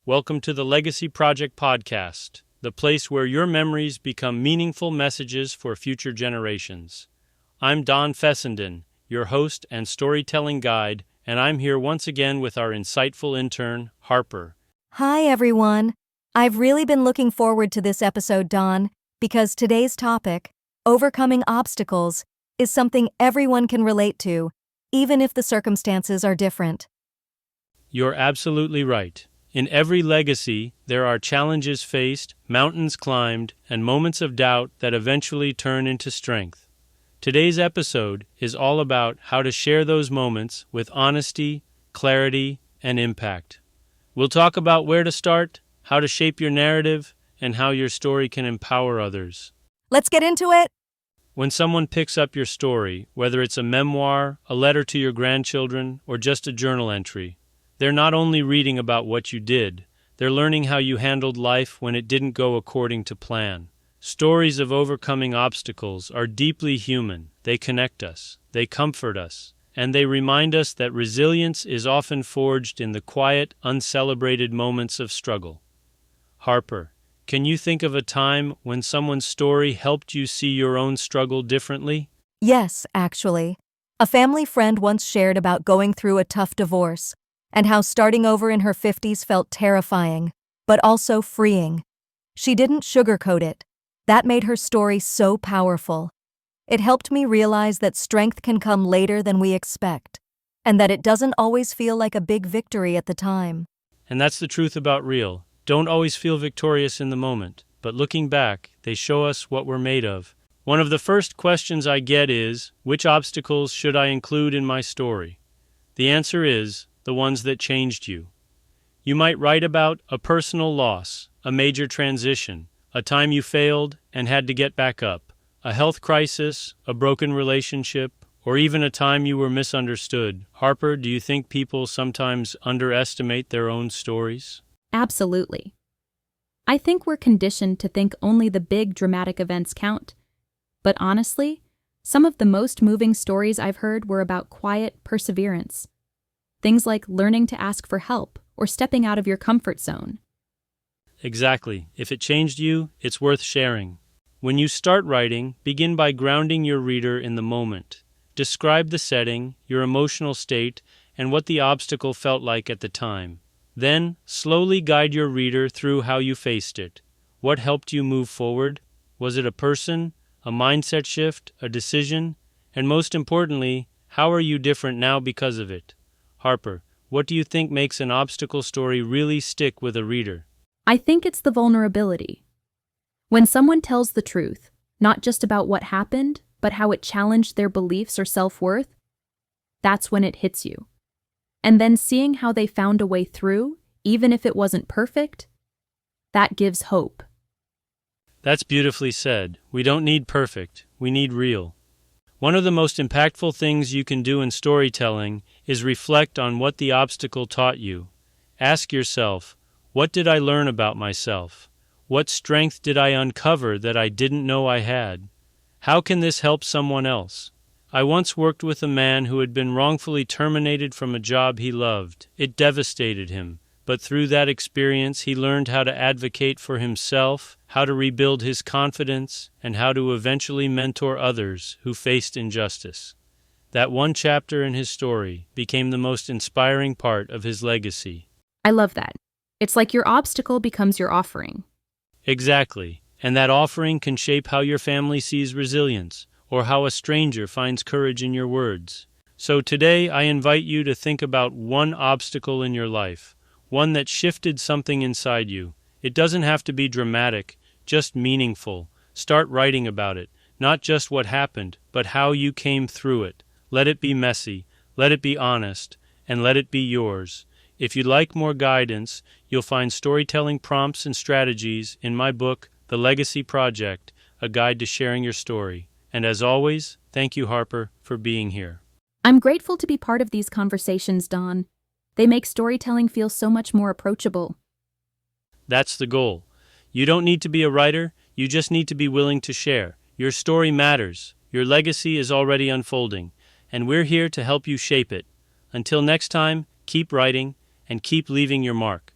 Welcome to the Legacy Project podcast, the place where your memories become meaningful messages for future generations. I'm Don Fessenden, your host and storytelling guide, and I'm here once again with our insightful intern, Harper. Hi, everyone. I've really been looking forward to this episode, Don, because today's topic, overcoming obstacles, is something everyone can relate to, even if the circumstances are different. You're absolutely right. In every legacy, there are challenges faced, mountains climbed, and moments of doubt that eventually turn into strength. Today's episode is all about how to share those moments with honesty, clarity, and impact. We'll talk about where to start, how to shape your narrative, and how your story can empower others. Let's get into it. When someone picks up your story, whether it's a memoir, a letter to your grandchildren, or just a journal entry, they're not only reading about what you did, they're learning how you handled life when it didn't go according to plan. Stories of overcoming obstacles are deeply human. They connect us, they comfort us, and they remind us that resilience is often forged in the quiet, uncelebrated moments of struggle. Harper, can you think of a time when someone's story helped you see your own struggle differently? Yes, actually. A family friend once shared about going through a tough divorce and how starting over in her 50s felt terrifying, but also freeing. She didn't sugarcoat it. That made her story so powerful. It helped me realize that strength can come later than we expect, and that it doesn't always feel like a big victory at the time. And that's the truth about real. Don't always feel victorious in the moment, but looking back, they show us what we're made of. One of the first questions I get is, which obstacles should I include in my story? The answer is, the ones that changed you. You might write about a personal loss, a major transition, a time you failed and had to get back up, a health crisis, a broken relationship, or even a time you were misunderstood. Harper, do you think people sometimes underestimate their own stories? Absolutely. I think we're conditioned to think only the big dramatic events count. But honestly, some of the most moving stories I've heard were about quiet perseverance. Things like learning to ask for help or stepping out of your comfort zone. Exactly. If it changed you, it's worth sharing. When you start writing, begin by grounding your reader in the moment. Describe the setting, your emotional state, and what the obstacle felt like at the time. Then, slowly guide your reader through how you faced it. What helped you move forward? Was it a person, a mindset shift, a decision? And most importantly, how are you different now because of it? Harper, what do you think makes an obstacle story really stick with a reader? I think it's the vulnerability. When someone tells the truth, not just about what happened, but how it challenged their beliefs or self-worth, that's when it hits you. And then seeing how they found a way through, even if it wasn't perfect, that gives hope. That's beautifully said. We don't need perfect, we need real. One of the most impactful things you can do in storytelling is reflect on what the obstacle taught you. Ask yourself, what did I learn about myself? What strength did I uncover that I didn't know I had? How can this help someone else? I once worked with a man who had been wrongfully terminated from a job he loved. It devastated him, but through that experience he learned how to advocate for himself, how to rebuild his confidence, and how to eventually mentor others who faced injustice. That one chapter in his story became the most inspiring part of his legacy. I love that. It's like your obstacle becomes your offering. Exactly, and that offering can shape how your family sees resilience, or how a stranger finds courage in your words. So today I invite you to think about one obstacle in your life, one that shifted something inside you. It doesn't have to be dramatic, just meaningful. Start writing about it, not just what happened, but how you came through it. Let it be messy, let it be honest, and let it be yours. If you'd like more guidance, you'll find storytelling prompts and strategies in my book, The Legacy Project, a guide to sharing your story. And as always, thank you, Harper, for being here. I'm grateful to be part of these conversations, Don. They make storytelling feel so much more approachable. That's the goal. You don't need to be a writer, you just need to be willing to share. Your story matters. Your legacy is already unfolding, and we're here to help you shape it. Until next time, keep writing and keep leaving your mark.